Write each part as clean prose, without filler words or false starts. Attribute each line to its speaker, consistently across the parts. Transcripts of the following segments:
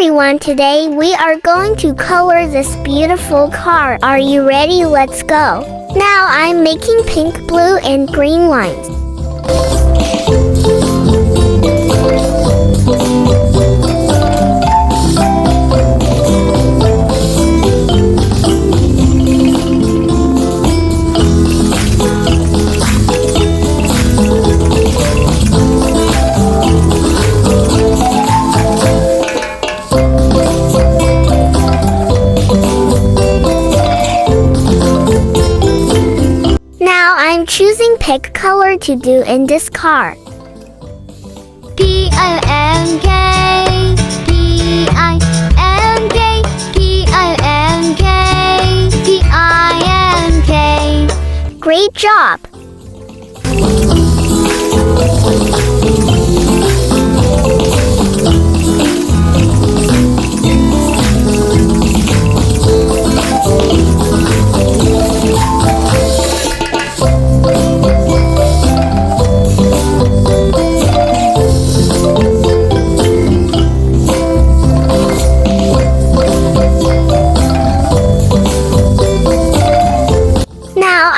Speaker 1: everyone, today we are going to color this beautiful car. Are you ready? Let's go. Now I'm making pink, blue, and green lines. I'm choosing pick color to do in this car.
Speaker 2: P-I-N-K, P-I-N-K, P-I-N-K, P-I-N-K.
Speaker 1: Great job!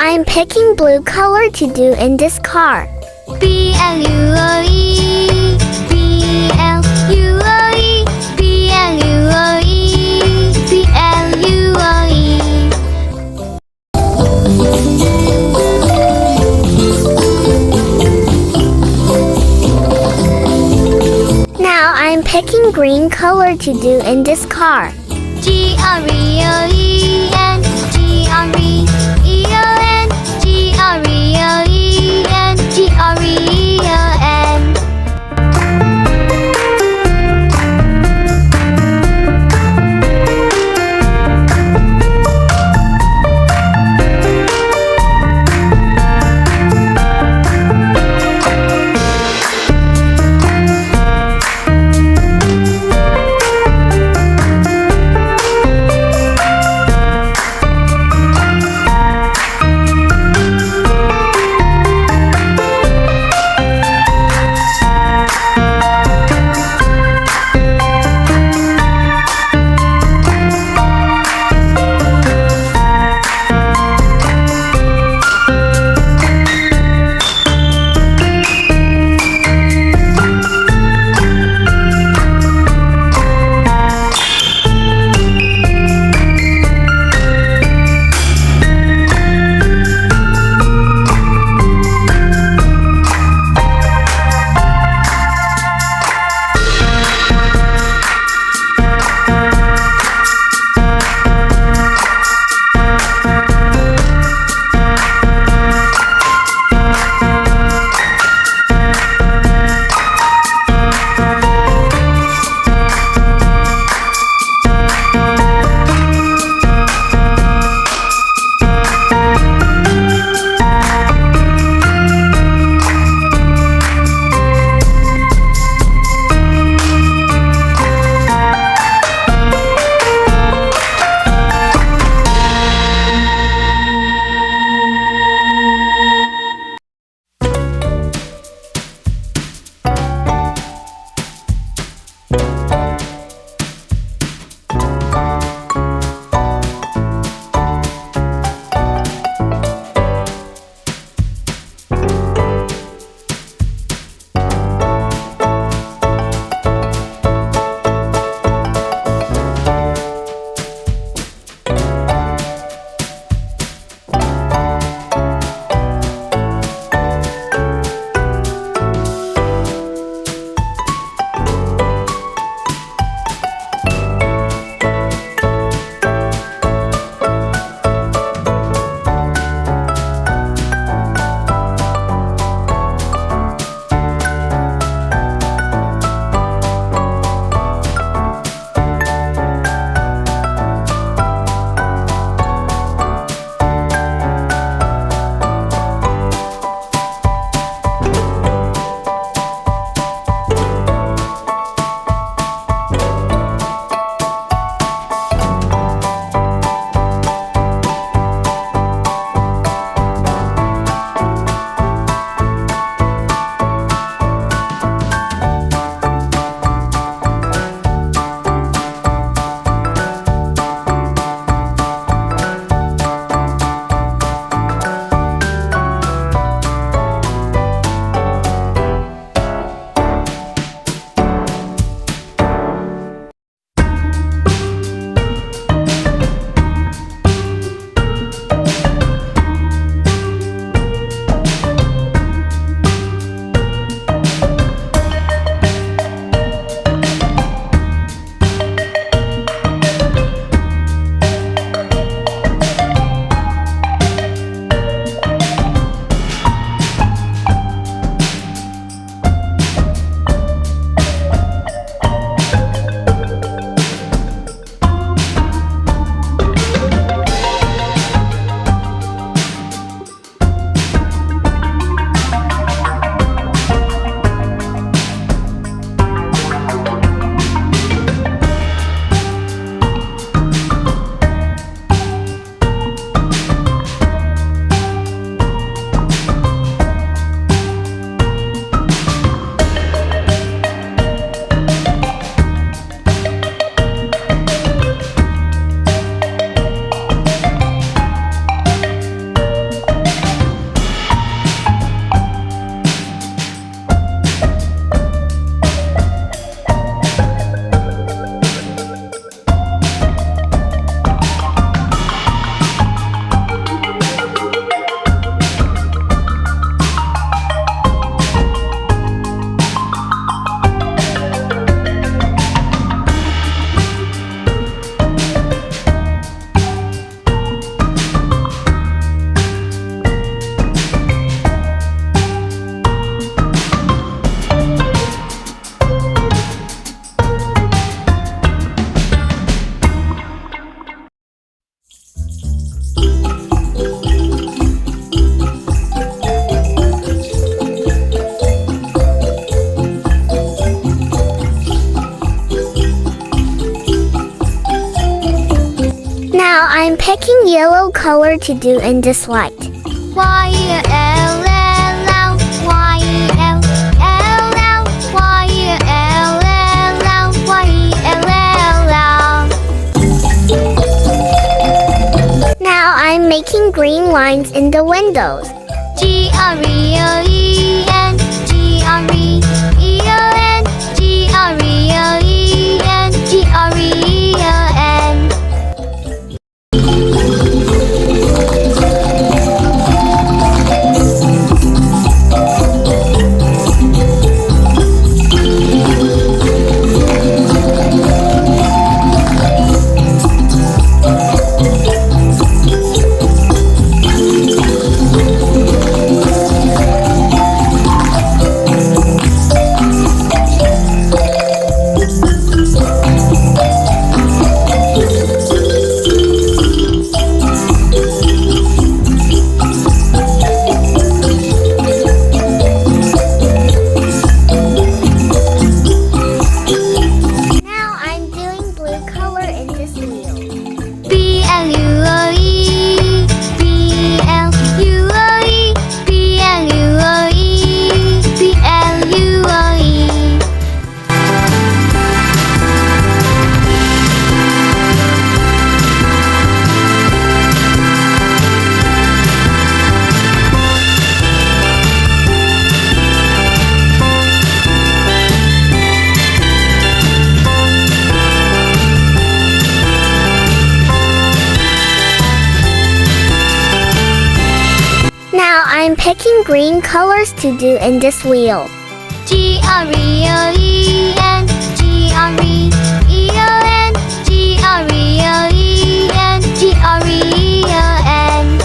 Speaker 1: I'm picking blue color to do in this car.
Speaker 2: B-L-U-O-E, B-L-U-O-E, B-L-U-O-E, B-L-U-O-E.
Speaker 1: Now I'm picking green color to do in this car.
Speaker 2: G-R-E-O-E-N, G-R-E-E-O-N, G-R-E-O-E-N, G-R-E-E-O-N.
Speaker 1: I'm picking yellow color to do in this light.
Speaker 2: Y-E-L-L-L, Y-E-L-L-L, Y-E-L-L-L, Y-E-L-L-L.
Speaker 1: Now I'm making green lines in the windows.
Speaker 2: G-R-E-O-E-N, G-R-E-E-O-N, G-R-E-O-E-N, G-R-E-E-O-N.
Speaker 1: Now I'm doing blue color in this wheel.
Speaker 2: B-L-U-O-E, B-L-U-O-E, B-L-U-O-E, B-L-U-O-E.
Speaker 1: Now I'm picking green colors to do in this wheel.
Speaker 2: G-R-E-O-E-N, G-R-E-E-O-N, G-R-E-O-E-N, G-R-E-E-O-N.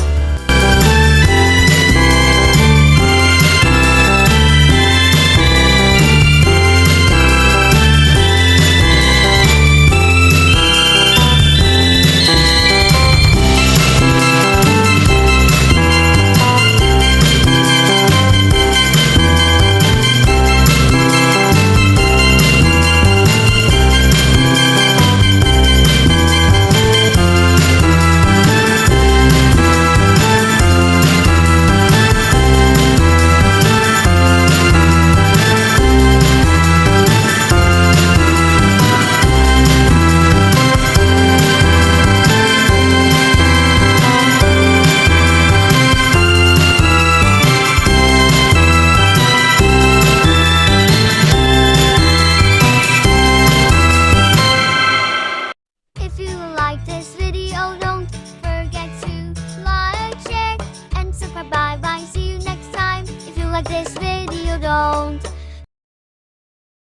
Speaker 2: If you like this video, don't forget to like, share, and subscribe. Bye bye. See you next time. If you like this video, don't